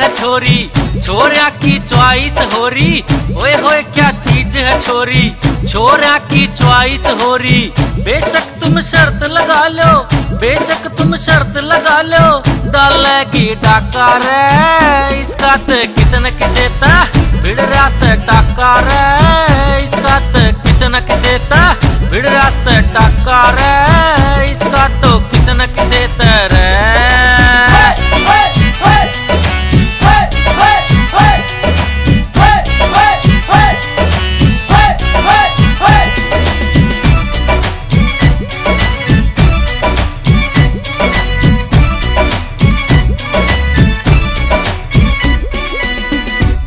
है छोरी, छोरा की च्वाइस हो रही। ओए होए क्या चीज है छोरी, छोरा की च्वाइस हो रही। बेशक तुम शर्त लगा लो, बेशक तुम शर्त लगा लो, डालेगी डाका रे इसका तो किसन किसे ता भिड़रा से टाका रे, इसका तो किसन किसे ता भिड़रा से टाका रे, इसका तो किसन किसे रे।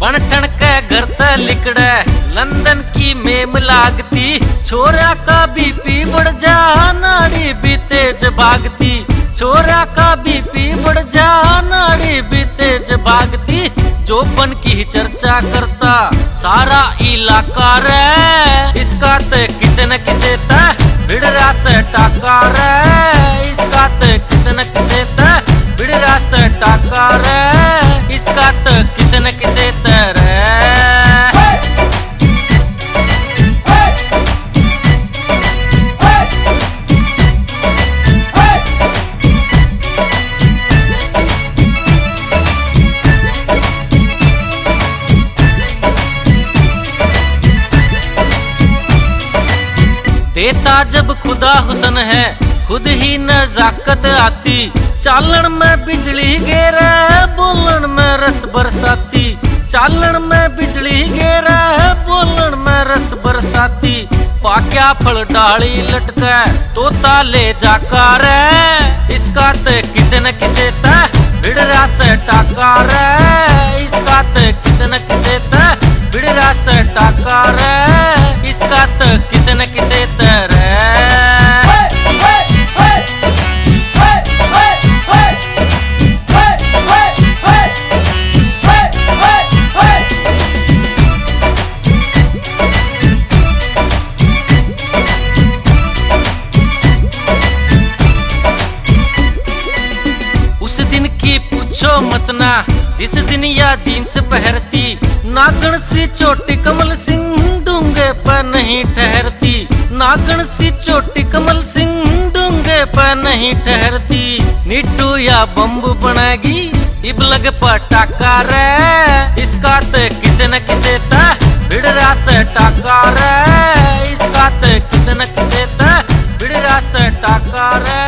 बनठन के घर ते लिकड़े लंदन की मेम लागती, छोरा का बीपी बढ़ जा नाड़ी भी तेज भागती, छोरा का बीपी बढ़ जा नाड़ी भी तेज भागती। जोबन की चर्चा करता सारा इलाका रे, इसका ते किसे न किसे ता भिड़रा से टाका रे, इसका ते किसे न किसे ता भिड़रा से टाका रे, इसका तो किसे न किसे रे। देता जब खुदा हुसन है खुद ही नजाकत आती, चालन में बिजली गेरा बोलन में रस बरसाती, चालन में बिजली गेरा बोलन में रस बरसाती। पाक्या फल डाली लटके तोता ले जाका रे, इसका ते किसे न किसे ता भिड़रा से टाका रे, इसका ते किसे न किसे ता भिड़रा से टाका रे, इसका तो किसे न किसे रे। उस दिन की पूछो मत ना जिस दिन या जींस पहनती, नागण सी चोटी कमल सिंह डूंगे पर नहीं ठहरती, नागण सी चोटी कमल सिंह डूंगे पर नहीं ठहरती। नीटू या बम्बू बनेगी इबलग पर टाका रे, इसका तो किसे न किसे ता भिड़रा से टाका रे, इसका तो किसे न किसे ता भिड़रा से टाका रे,